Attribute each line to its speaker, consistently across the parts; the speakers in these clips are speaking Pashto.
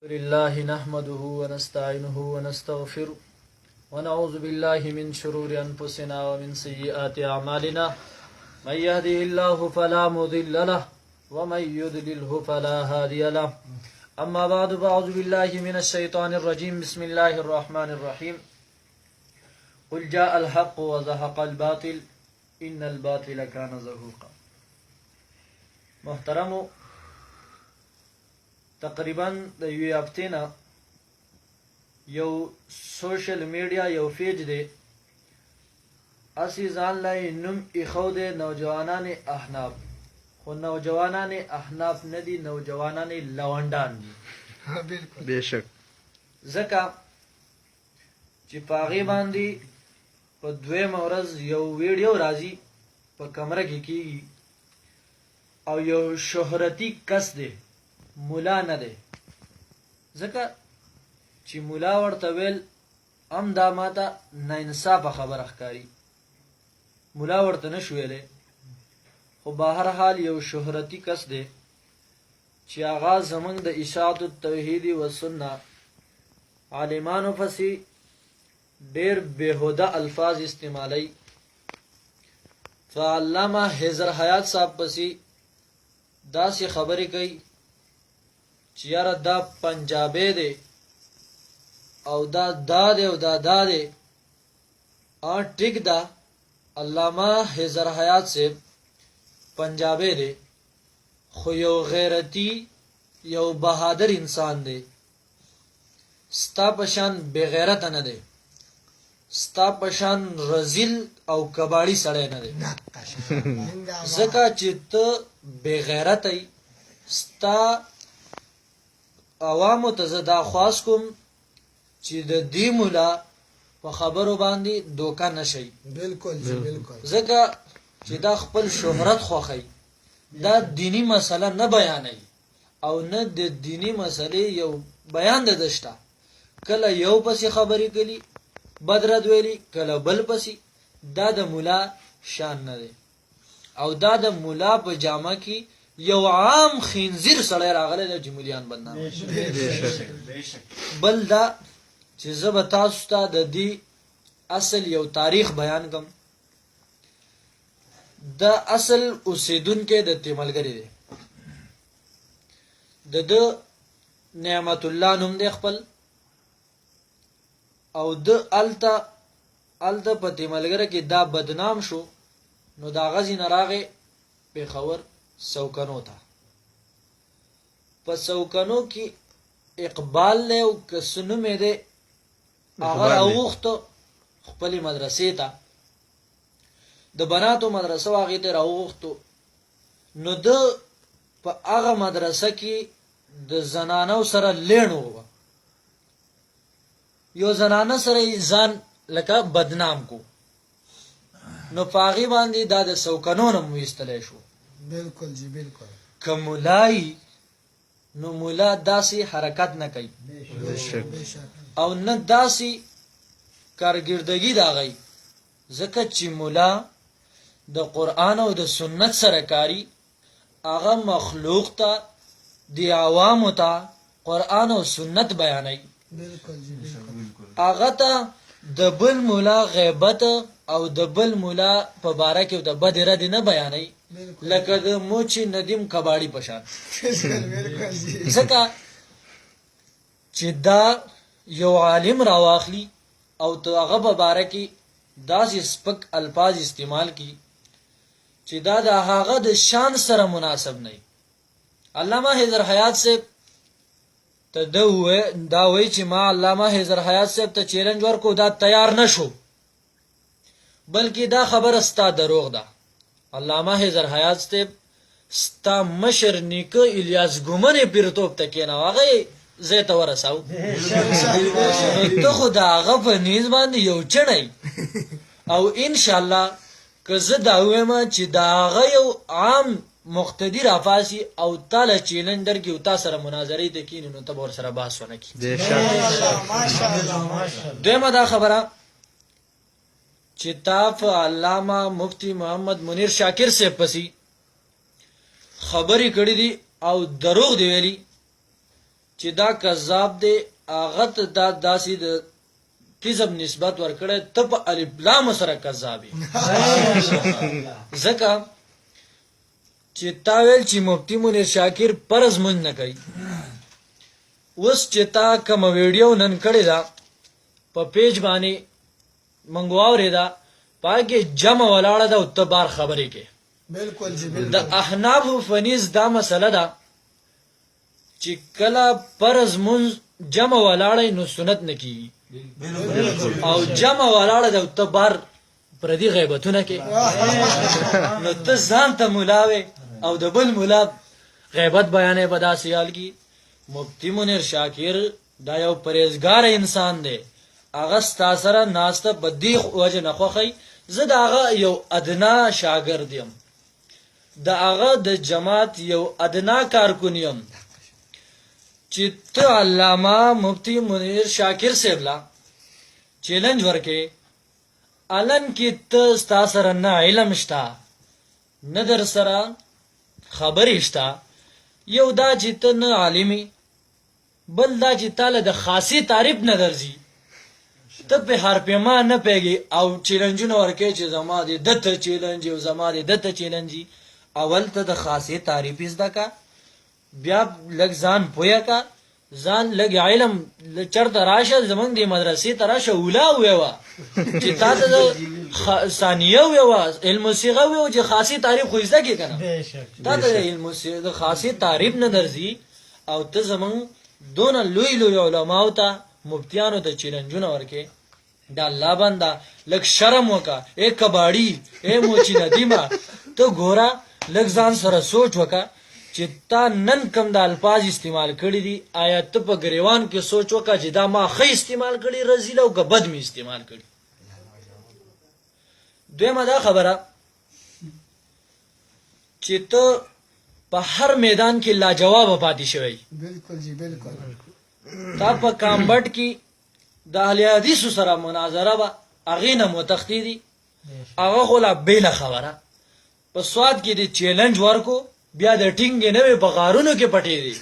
Speaker 1: لله نحمده ونستعينه ونستغفره ونعوذ بالله من شرور أنفسنا ومن سيئات أعمالنا من يهده الله فلا مضل له ومن يضلله فلا هادي له أما بعد فأعوذ بالله من الشيطان الرجيم بسم الله الرحمن الرحيم قل جاء الحق وزهق الباطل إن الباطل كان زهوقا. محترمو تقریبا د یوې هفتې نه یو سوشل میډیا یو پیج دی اسی ځان لا نوم ایښو دی نوجوانان احناف، خو نوجوانان احناف نه دي، نوجوانان لونډان دي.
Speaker 2: بېشک
Speaker 1: ځکه چې په هغې باندې په دویمه ورځ یو ویډیو راځي په کمره کې کېږي او یو شهرتي کس دی، مولا نه دی. ځکه چې مولا ورته ویل هم دا ماته ناانصافه خبره ښکاري، مولا ورته نه شو ویلی، خو بهر حال یو شهرتي کس دی چې هغه زموږ د اشاعت التوحید و سنه عالمانو پسې ډېر بېهوده الفاظ استعمالی. فعلامه حیدر حیات صاحب پسې داسې خبرې کوي چې یاره دا پنجابی دی او دا دی او دا دی. ټیک ده، علامه حیدر حیات صاحب پنجابی دی، خو یو غیرتی یو بهادر انسان دی. ستا پشان بغیرت نه دی، ستا پشان رزیل او کباړی سړی نه دی. ځکه چې ته بغیرت ای. ستا عوامو ته زه دا خواست کوم چې د دې مولا په خبرو باندې دوکه نشئ.
Speaker 3: بالکل بالکل.
Speaker 1: ځکه چې دا خپل شهرت خوښوي، دا دینی مسله نه بیانوي او نه د دینی مسلې یو بیان د دشته. کله یو پسې خبرې کوي بدرد ویلي، کله بل پسې. دا د مولا شان نه دی او دا د مولا په جامه کې یو عام خنزیر سړی راغلی دی چې مولیان بدنام. بل دا چې زه به تاسو ته د دې اصل یو تاریخ بیان کړم. دا اصل اوسیدونکی د تیملګرې دی، د ده نعمت الله نوم دی خپل، او د الته په تیملګره کې دا بدنام شو. نو دا غزي نه راغی پېښور سوکنو ته. په سوکنو کې اقبال له او کسنو مې ده هغه راوغوښتو خپلې مدرسې ته، د بناتو مدرسه هغې ته راوغوښتو. نو ده په هغه مدرسه کې د زنانو سره لیڼ وه، یو زنانه سره یې ځان لکه بدنام کو. نو په هغې باندې دا د سوکنو نه ویستلی شو.
Speaker 3: بالکل جی بالکل.
Speaker 1: که مولای نو مولا داسې حرکت نه کوي او نه داسې کارګردګي د هغی. ځکه چې مولا د قرآن او د سنت سره کاري، هغه مخلوق ته د عوامو ته قرآن او سنت بیانوي.
Speaker 3: بالکل جی بالکل.
Speaker 1: هغه ته د بل مولا غیبت او د بل مولا په باره کې د بد ردې نه بیانوي، لکه د موچی ندیم کباړي پشان. ځکه چې دا یو عالم راواخلي او ته هغه په باره کې داسې سپک الفاظ استعمال کی چې دا د هغه د شان سره مناسب نه. علامه حیدر حیات صاحب ته دا وایي چې ما علامه حیدر حیات صاحب ته چیلنج ورکو، دا تیار نه شو، بلکې دا خبره ستا دروغ ده. علامه حیدر حیات صاحب ستا مشر نیکه الیاس ګومنې پیرتوب ته کېناو، هغه یې ځای ته ورساو. نو ته خو د هغه په نیز باندې یو چڼی. او انشاءالله که زه دا ووایم چې د هغه یو عام مقتدي راپاسي او تاله چیلنج درکړي او تا سره مناظرې ته کښېني، نو ته به ورسره بحث ونه کړي. دویمه دا خبره چې تا په علامه مفتی محمد منیر شاکر صاحب پسې خبرې کړې دي او دروغ دی ویلي چې دا کذاب دی هغه ته دا داسې د کذب نسبت ورکړی ته په الف لام سره کذاب یې ځکه چې تا ویل چې مفتی منیر شاکر فرض مونځ نه کوي اوس چې تا کومه ویډیو نن کړې ده په پیج باندې موږ واورېده پای کې جمع ولاړه ده او ته بار خبرې کې
Speaker 3: بالکل جی
Speaker 1: د
Speaker 3: بالکل
Speaker 1: احنافو فنیز دا مسله ده چې کله فرض مونځ جمع ولاړی نو سنت نه کیږي او جمع ولاړه ده او ته بار پردي غیبتونه کې نو ته ځان ته مولا وې او د بل مولا غیبت بیانې په داسې حال کې مفتی منیر شاکر دا یو پرهیزګار انسان دی هغه ستا سره ناسته په دې وجه نه خوښي زه د هغه یو ادنا شاګرد یم د هغه د جماعت یو ادنا کارکون یم چې ته علامه مفتی منیر شاکر صاحب لا چیلنج ورکې علن کې ته ستا سره نه علم شته نه در سره خبرې شته یو دا چې ته نه عالمي بل دا چې تاله د خاصی تعریف نه درځي ته په حرف ما نه پیږي او چیلنجونه ورکې چې زما دې دته چیلنج او زما دې دته چیلنج اول ته د خاصی تعریف زده کا بیا لږ ځان پوهه کا ځان لږ علم چرته راشه زمونږ د مدرسې ته راشه اولا ویوه چې تا ته ثانیه ویوه علم صیغه ویوه چې خاصی تعریف خو زده کې که نه تا ته د علم د خاصی تعریف نه درځي او ته زمونږ دونه لوی لوی علماو ته مفتیانو ته چیلنجونه ورکې دا الله بنده لږ شرم وکړه ای کباړي ای موچی ندیمه ته ګوره لږ ځان سره سوچ وکړه چې تا نن کم د الفاظ استعمال کړي دي آیا ته په ګریوان کې سوچ وکړه چې دا ما ښه استعمال کړي رزیل او که بد مې استعمال کړي دویمه دا خبره چې ته په هر میدان کې لاجوابه پاتې شوی
Speaker 3: بالکل جی بالکل
Speaker 1: تا په کامبټ کې د اهل حدیثو سره مناظره به هغې نه متختی دي هغه خو لا بېله خبره په سواد کې د چیلنج ورکو بیا د ټینګې نه وې په غارونو کې پټې دي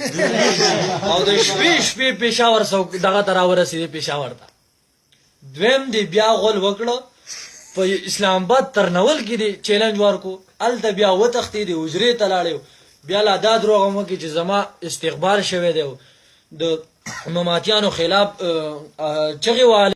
Speaker 1: او د شپې شپې پېښور دغه ته راورسېدې پېښور ته دویم دی بیا غول وکړه په اسلام آباد ترنول کې دی چیلنج ورکو هلته بیا وتښتې دی حجرې ته لاړې بیا لا دا دروغ هم وکړي چې زما استقبال شوی دی د مماتیانو خلاف چغې والی